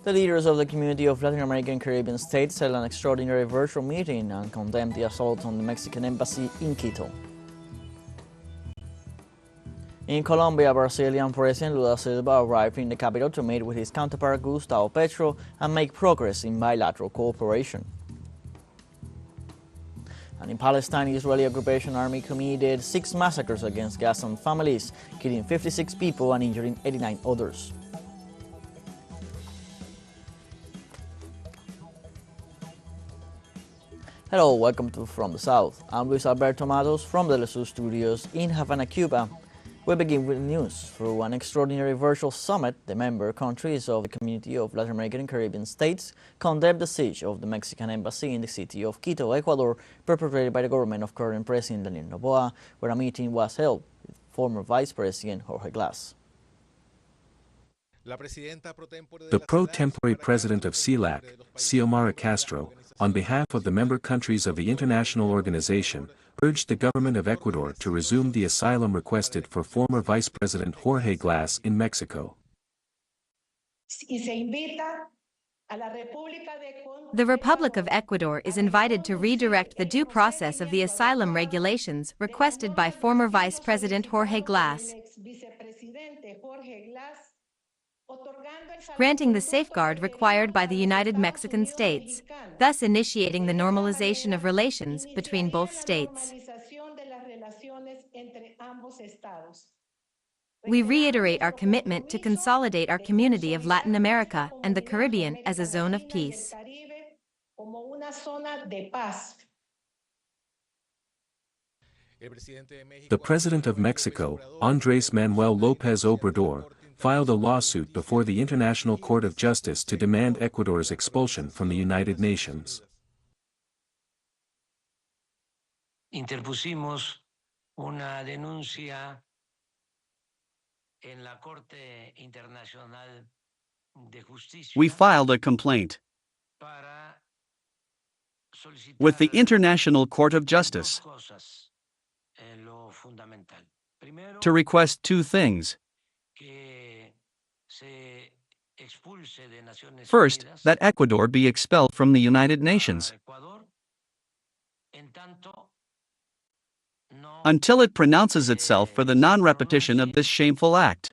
The leaders of the community of Latin American Caribbean states held an extraordinary virtual meeting and condemned the assault on the Mexican embassy in Quito. In Colombia, Brazilian President Lula Silva arrived in the capital to meet with his counterpart Gustavo Petro and make progress in bilateral cooperation. And in Palestine, the Israeli occupation army committed 6 massacres against Gazan families, killing 56 people and injuring 89 others. Hello, welcome to From the South. I'm Luis Alberto Matos from the teleSUR studios in Havana, Cuba. We begin with news. Through an extraordinary virtual summit, the member countries of the Community of Latin American and Caribbean States condemned the siege of the Mexican embassy in the city of Quito, Ecuador, perpetrated by the government of current President Daniel Noboa, where a meeting was held with former Vice President Jorge Glass. The pro-tempore president of CELAC, Xiomara Castro, on behalf of the member countries of the international organization, urged the government of Ecuador to resume the asylum requested for former Vice President Jorge Glass in Mexico. The Republic of Ecuador is invited to redirect the due process of the asylum regulations requested by former Vice President Jorge Glass, granting the safeguard required by the United Mexican States, thus initiating the normalization of relations between both states. We reiterate our commitment to consolidate our community of Latin America and the Caribbean as a zone of peace. The President of Mexico, Andrés Manuel López Obrador, filed a lawsuit before the International Court of Justice to demand Ecuador's expulsion from the United Nations. Interpusimos una denuncia en la Corte Internacional de Justicia. We filed a complaint with the International Court of Justice to request 2 things. First, that Ecuador be expelled from the United Nations until it pronounces itself for the non-repetition of this shameful act.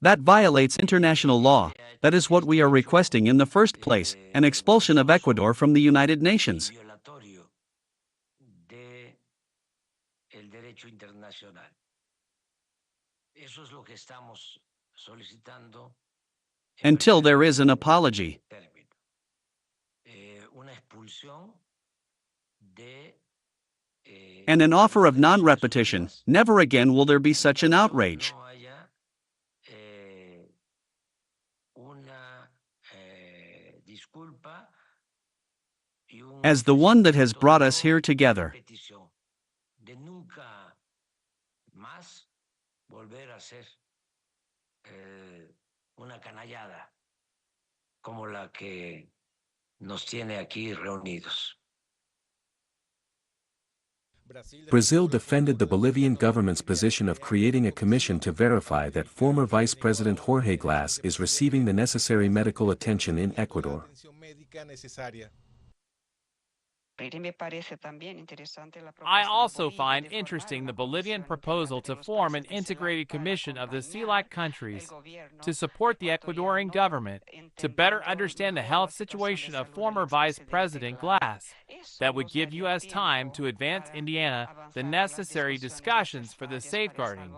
That violates international law. That is what we are requesting in the first place, an expulsion of Ecuador from the United Nations. Until there is an apology. And an offer of non-repetition. Never again will there be such an outrage. As the one that has brought us here together. Brazil defended the Bolivian government's position of creating a commission to verify that former Vice President Jorge Glass is receiving the necessary medical attention in Ecuador. I also find interesting the Bolivian proposal to form an integrated commission of the CELAC countries to support the Ecuadorian government to better understand the health situation of former Vice President Glass. That would give U.S. time to advance Indiana the necessary discussions for the safeguarding.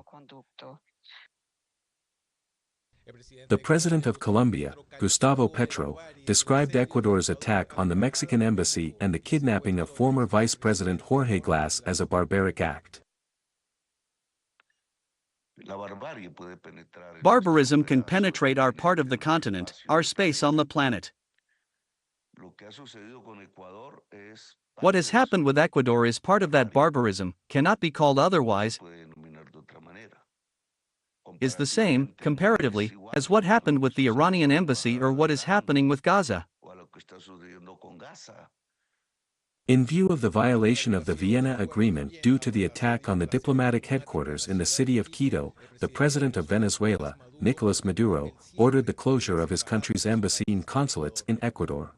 The President of Colombia, Gustavo Petro, described Ecuador's attack on the Mexican embassy and the kidnapping of former Vice President Jorge Glass as a barbaric act. Barbarism can penetrate our part of the continent, our space on the planet. What has happened with Ecuador is part of that barbarism, cannot be called otherwise, is the same, comparatively, as what happened with the Iranian embassy or what is happening with Gaza. In view of the violation of the Vienna Agreement due to the attack on the diplomatic headquarters in the city of Quito, the president of Venezuela, Nicolas Maduro, ordered the closure of his country's embassy and consulates in Ecuador.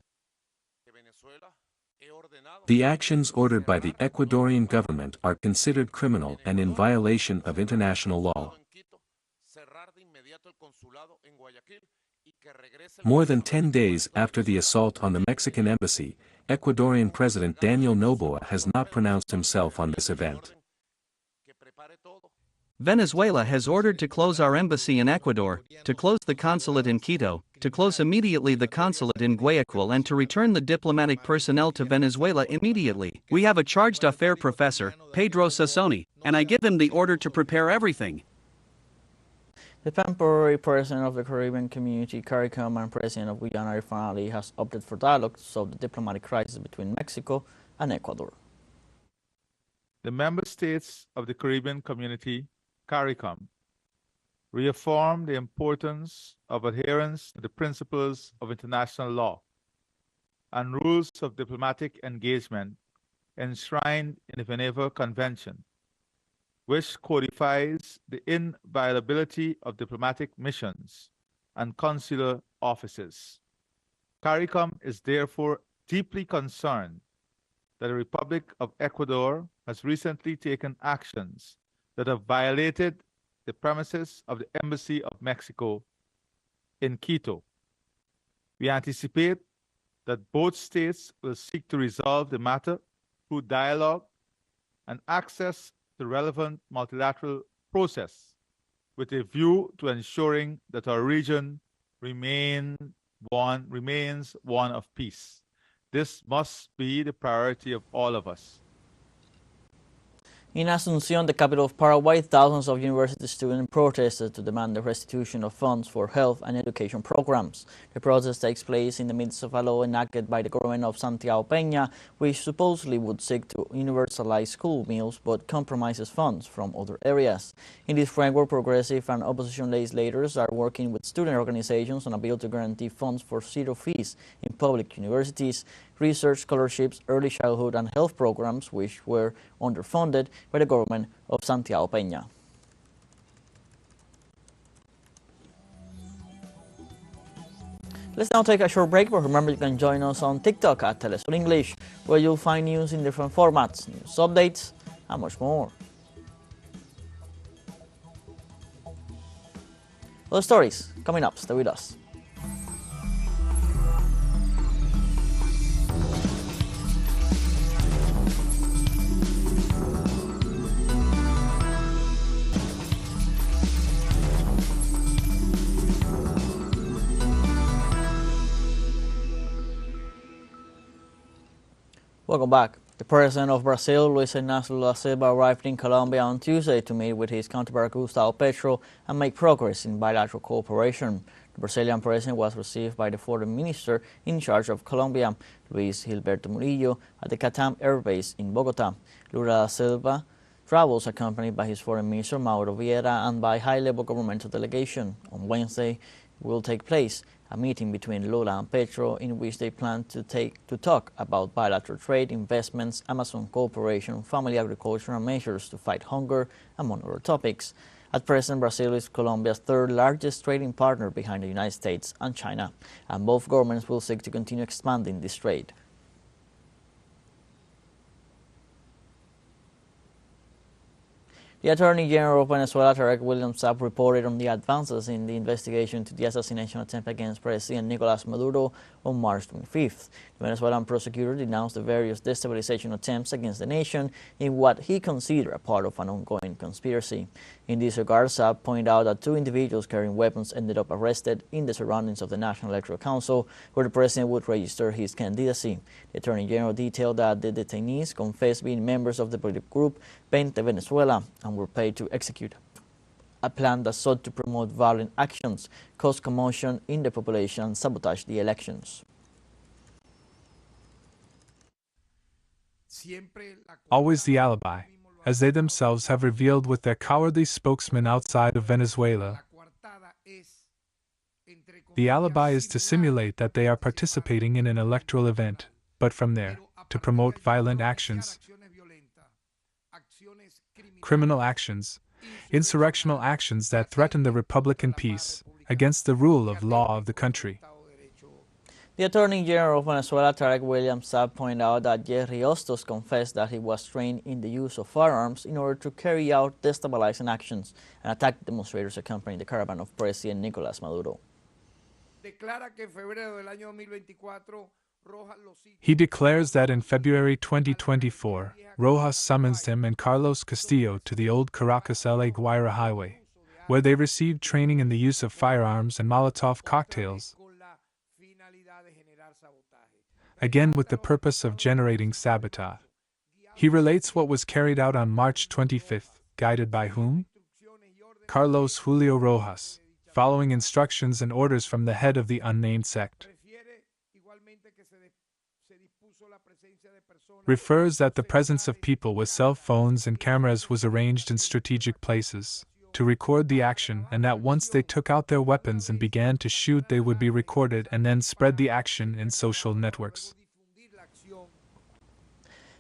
The actions ordered by the Ecuadorian government are considered criminal and in violation of international law. More than 10 days after the assault on the Mexican embassy, Ecuadorian President Daniel Noboa has not pronounced himself on this event. Venezuela has ordered to close our embassy in Ecuador, to close the consulate in Quito, to close immediately the consulate in Guayaquil and to return the diplomatic personnel to Venezuela immediately. We have a chargé d'affaires professor, Pedro Sassoni, and I give him the order to prepare everything. The temporary president of the Caribbean Community, CARICOM, and president of Guyana, Irfan Ali, has opted for dialogue to solve the diplomatic crisis between Mexico and Ecuador. The member states of the Caribbean Community, CARICOM, reaffirm the importance of adherence to the principles of international law and rules of diplomatic engagement enshrined in the Geneva Convention, which codifies the inviolability of diplomatic missions and consular offices. CARICOM is therefore deeply concerned that the Republic of Ecuador has recently taken actions that have violated the premises of the Embassy of Mexico in Quito. We anticipate that both states will seek to resolve the matter through dialogue and access the relevant multilateral process with a view to ensuring that our region remains one of peace. This must be the priority of all of us. In Asunción, the capital of Paraguay, thousands of university students protested to demand the restitution of funds for health and education programs. The protest takes place in the midst of a law enacted by the government of Santiago Peña, which supposedly would seek to universalize school meals but compromises funds from other areas. In this framework, progressive and opposition legislators are working with student organizations on a bill to guarantee funds for zero fees in public universities, research scholarships, early childhood and health programs, which were underfunded by the government of Santiago Peña. Let's now take a short break, but remember you can join us on TikTok at teleSUR English, where you'll find news in different formats, news updates, and much more. Those stories coming up. Stay with us. Welcome back. The president of Brazil, Luis Inácio Lula da Silva, arrived in Colombia on Tuesday to meet with his counterpart Gustavo Petro and make progress in bilateral cooperation. The Brazilian president was received by the foreign minister in charge of Colombia, Luis Gilberto Murillo, at the CATAM Air Base in Bogota. Lula da Silva travels accompanied by his foreign minister Mauro Vieira and by high-level governmental delegation. On Wednesday will take place a meeting between Lula and Petro in which they plan to talk about bilateral trade, investments, Amazon cooperation, family agriculture and measures to fight hunger, among other topics. At present, Brazil is Colombia's third largest trading partner behind the United States and China, and both governments will seek to continue expanding this trade. The Attorney General of Venezuela, Tarek William Saab, reported on the advances in the investigation into the assassination attempt against President Nicolas Maduro on March 25th. The Venezuelan prosecutor denounced the various destabilization attempts against the nation in what he considered a part of an ongoing conspiracy. In this regard, Saab pointed out that 2 individuals carrying weapons ended up arrested in the surroundings of the National Electoral Council, where the president would register his candidacy. The Attorney General detailed that the detainees confessed being members of the political group Pente Venezuela and were paid to execute a plan that sought to promote violent actions, cause commotion in the population, and sabotage the elections. Always the alibi, as they themselves have revealed with their cowardly spokesman outside of Venezuela. The alibi is to simulate that they are participating in an electoral event, but from there, to promote violent actions, criminal actions, insurrectional actions that threaten the Republican peace, against the rule of law of the country. The Attorney General of Venezuela, Tarek William Saab, pointed out that Jerry Hostos confessed that he was trained in the use of firearms in order to carry out destabilizing actions and attack demonstrators accompanying the caravan of President Nicolás Maduro. He declares that in February 2024, Rojas summons him and Carlos Castillo to the old Caracas-La Guaira highway, where they received training in the use of firearms and Molotov cocktails, again with the purpose of generating sabotage. He relates what was carried out on March 25th, guided by whom? Carlos Julio Rojas, following instructions and orders from the head of the unnamed sect. Refers that the presence of people with cell phones and cameras was arranged in strategic places to record the action, and that once they took out their weapons and began to shoot, they would be recorded and then spread the action in social networks.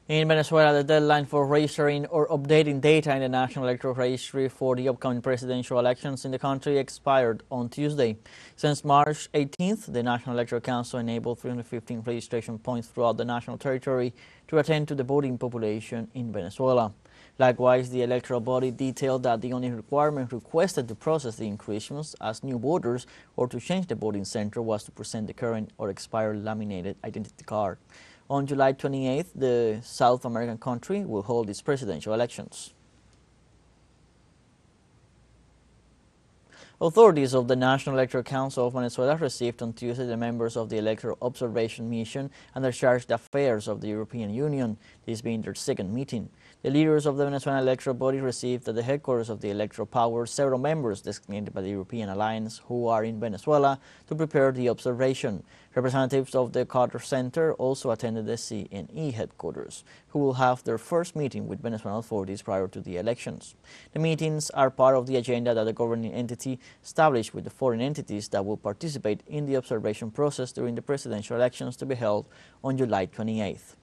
In Venezuela, the deadline for registering or updating data in the National Electoral Registry for the upcoming presidential elections in the country expired on Tuesday. Since March 18th, the National Electoral Council enabled 315 registration points throughout the national territory to attend to the voting population in Venezuela. Likewise, the electoral body detailed that the only requirement requested to process the inscriptions as new voters or to change the voting center was to present the current or expired laminated identity card. On July 28th, the South American country will hold its presidential elections. Authorities of the National Electoral Council of Venezuela received on Tuesday the members of the Electoral Observation Mission and their charged affairs of the European Union, this being their second meeting. The leaders of the Venezuelan electoral body received at the headquarters of the electoral power several members designated by the European Alliance who are in Venezuela to prepare the observation. Representatives of the Carter Center also attended the CNE headquarters, who will have their first meeting with Venezuelan authorities prior to the elections. The meetings are part of the agenda that the governing entity established with the foreign entities that will participate in the observation process during the presidential elections to be held on July 28th.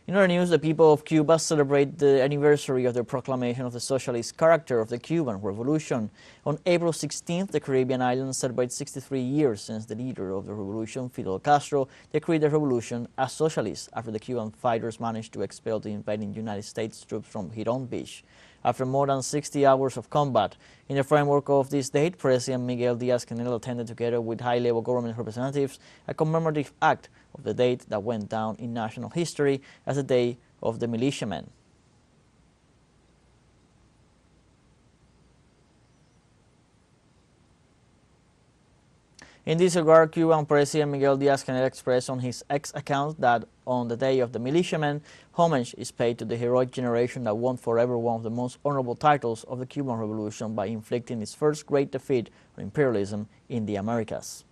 In other news, the people of Cuba celebrate the anniversary of the proclamation of the socialist character of the Cuban Revolution. On April 16th, the Caribbean islands celebrate 63 years since the leader of the revolution, Fidel Castro, decreed the revolution as socialist after the Cuban fighters managed to expel the invading United States troops from Girón Beach. After more than 60 hours of combat, in the framework of this date, President Miguel Díaz-Canel attended together with high-level government representatives a commemorative act of the date that went down in national history as the Day of the Militiamen. In this regard, Cuban President Miguel Díaz-Canel expressed on his X account that on the Day of the Militiamen, homage is paid to the heroic generation that won forever one of the most honorable titles of the Cuban Revolution by inflicting its first great defeat on imperialism in the Americas.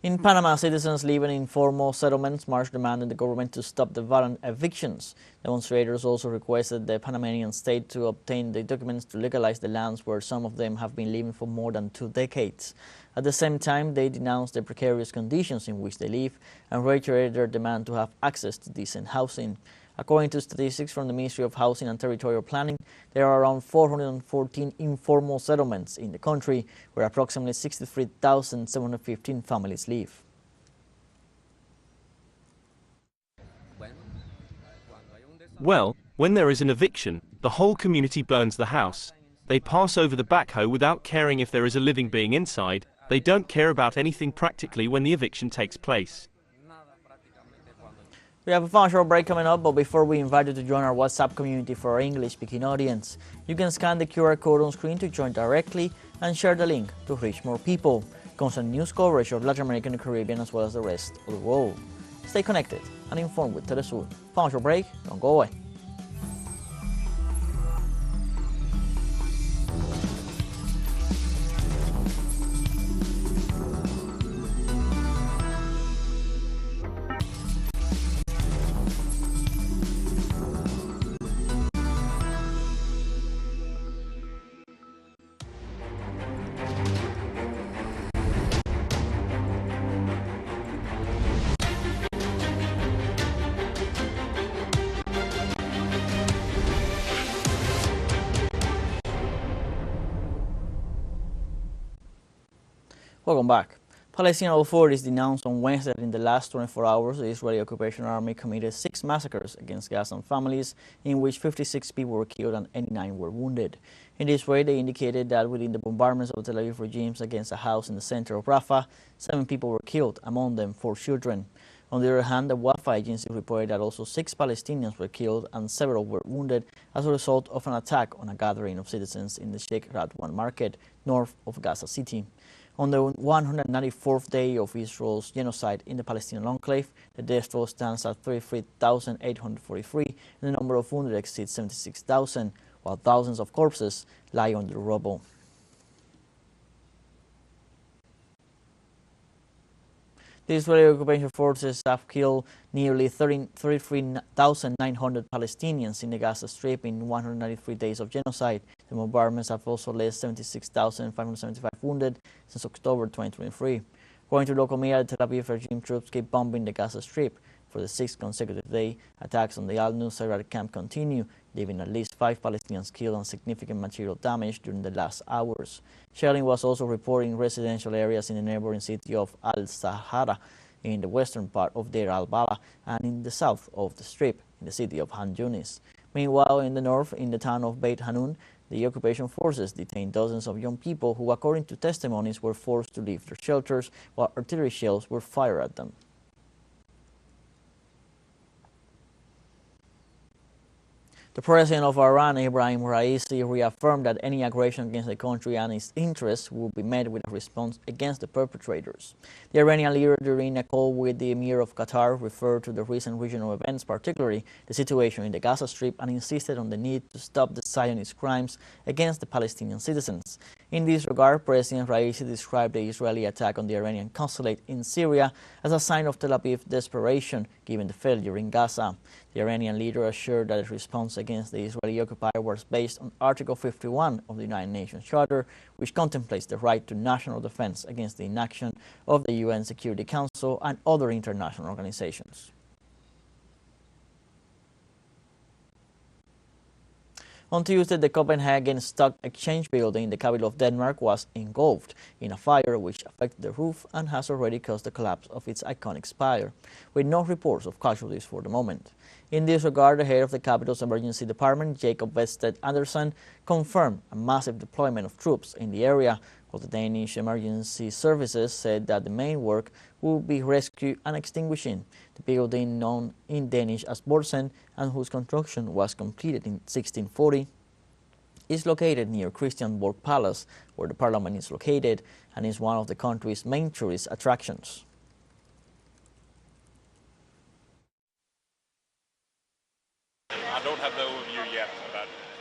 In Panama, citizens living in informal settlements marched demanding the government to stop the violent evictions. Demonstrators also requested the Panamanian state to obtain the documents to legalize the lands where some of them have been living for more than 2 decades. At the same time, they denounced the precarious conditions in which they live and reiterated their demand to have access to decent housing. According to statistics from the Ministry of Housing and Territorial Planning, there are around 414 informal settlements in the country, where approximately 63,715 families live. Well, when there is an eviction, the whole community burns the house. They pass over the backhoe without caring if there is a living being inside. They don't care about anything practically when the eviction takes place. We have a fun short break coming up, but before we invite you to join our WhatsApp community for our English-speaking audience, you can scan the QR code on screen to join directly and share the link to reach more people. Constant news coverage of Latin America and the Caribbean as well as the rest of the world. Stay connected and informed with teleSUR. Fun short break, don't go away. Welcome back. Palestinian authorities denounced on Wednesday that in the last 24 hours, the Israeli occupation army committed 6 massacres against Gazan families, in which 56 people were killed and 89 were wounded. In this way, they indicated that within the bombardments of the Tel Aviv regimes against a house in the center of Rafah, 7 people were killed, among them 4 children. On the other hand, the Wafa agency reported that also 6 Palestinians were killed and several were wounded as a result of an attack on a gathering of citizens in the Sheikh Radwan market, north of Gaza City. On the 194th day of Israel's genocide in the Palestinian enclave, the death toll stands at 33,843 and the number of wounded exceeds 76,000, while thousands of corpses lie under rubble. The Israeli occupation forces have killed nearly 33,900 Palestinians in the Gaza Strip in 193 days of genocide. The bombardments have also left 76,575 wounded since October 2023. According to local media, the Tel Aviv regime troops keep bombing the Gaza Strip. For the 6th consecutive day, attacks on the Al-Nusayrat camp continue, leaving at least 5 Palestinians killed and significant material damage during the last hours. Shelling was also reported in residential areas in the neighboring city of Al-Sahara, in the western part of Deir al-Balah, and in the south of the Strip, in the city of Han Yunis. Meanwhile, in the north, in the town of Beit Hanun, the occupation forces detained dozens of young people who, according to testimonies, were forced to leave their shelters while artillery shells were fired at them. The president of Iran, Ibrahim Raisi, reaffirmed that any aggression against the country and its interests will be met with a response against the perpetrators. The Iranian leader, during a call with the Emir of Qatar, referred to the recent regional events, particularly the situation in the Gaza Strip, and insisted on the need to stop the Zionist crimes against the Palestinian citizens. In this regard, President Raisi described the Israeli attack on the Iranian consulate in Syria as a sign of Tel Aviv's desperation given the failure in Gaza. The Iranian leader assured that its response against the Israeli occupier was based on Article 51 of the United Nations Charter, which contemplates the right to national defense against the inaction of the UN Security Council and other international organizations. On Tuesday, the Copenhagen Stock Exchange building, the capital of Denmark, was engulfed in a fire which affected the roof and has already caused the collapse of its iconic spire, with no reports of casualties for the moment. In this regard, the head of the capital's emergency department, Jacob Vested Andersen, confirmed a massive deployment of troops in the area, while the Danish emergency services said that the main work will be rescue and extinguishing. The building, known in Danish as Borsen and whose construction was completed in 1640, is located near Christiansborg Palace, where the parliament is located, and is one of the country's main tourist attractions.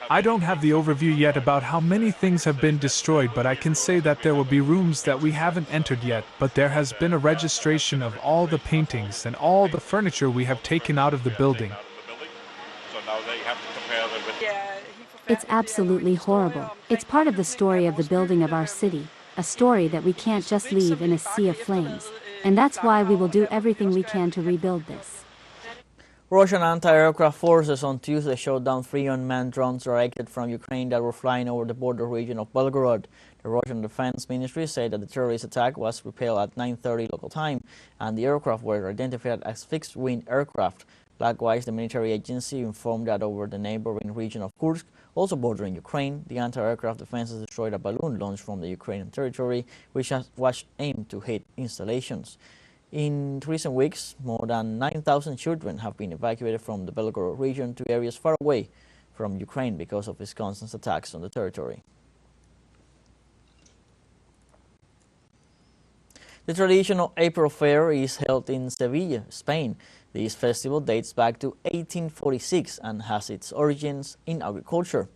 I don't have the overview yet about how many things have been destroyed, but I can say that there will be rooms that we haven't entered yet, but there has been a registration of all the paintings and all the furniture we have taken out of the building. It's absolutely horrible. It's part of the story of the building of our city, a story that we can't just leave in a sea of flames. And that's why we will do everything we can to rebuild this. Russian anti-aircraft forces on Tuesday shot down 3 unmanned drones directed from Ukraine that were flying over the border region of Belgorod. The Russian Defense Ministry said that the terrorist attack was repelled at 9:30 local time, and the aircraft were identified as fixed-wing aircraft. Likewise, the military agency informed that over the neighboring region of Kursk, also bordering Ukraine, the anti-aircraft defenses destroyed a balloon launched from the Ukrainian territory, which was aimed to hit installations. In recent weeks, more than 9,000 children have been evacuated from the Belgorod region to areas far away from Ukraine because of Wisconsin's attacks on the territory. The traditional April Fair is held in Sevilla, Spain. This festival dates back to 1846 and has its origins in agriculture.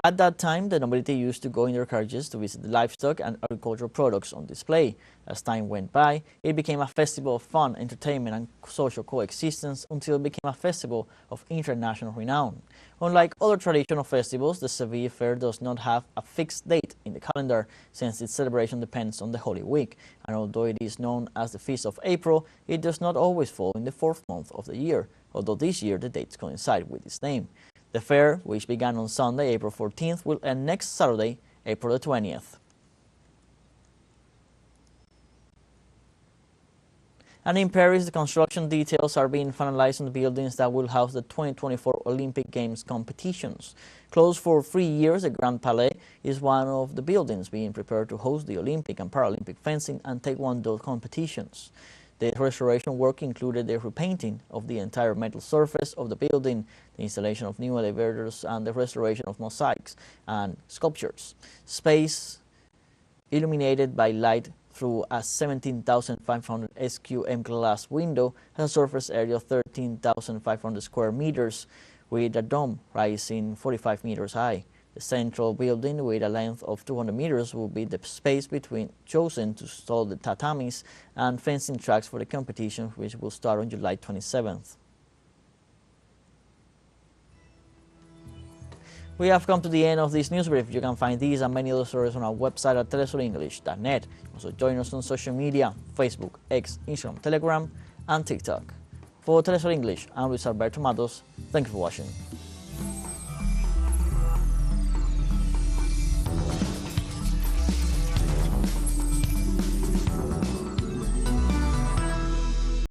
At that time, the nobility used to go in their carriages to visit the livestock and agricultural products on display. As time went by, it became a festival of fun, entertainment, and social coexistence until it became a festival of international renown. Unlike other traditional festivals, the Sevilla Fair does not have a fixed date in the calendar, since its celebration depends on the Holy Week. And although it is known as the Feast of April, it does not always fall in the 4th month of the year, although this year the dates coincide with its name. The fair, which began on Sunday, April 14th, will end next Saturday, April the 20th. And in Paris, the construction details are being finalized on the buildings that will house the 2024 Olympic Games competitions. Closed for 3 years, the Grand Palais is one of the buildings being prepared to host the Olympic and Paralympic fencing and taekwondo competitions. The restoration work included the repainting of the entire metal surface of the building, the installation of new elevators, and the restoration of mosaics and sculptures. Space illuminated by light through a 17,500 SQM glass window has a surface area of 13,500 square meters with a dome rising 45 meters high. The central building with a length of 200 meters will be the space between chosen to install the tatamis and fencing tracks for the competition, which will start on July 27th. We have come to the end of this news brief. You can find these and many other stories on our website at telesurenglish.net. Also join us on social media, Facebook, X, Instagram, Telegram, and TikTok. For TeleSUR English, I'm Luis Alberto Matos. Thank you for watching.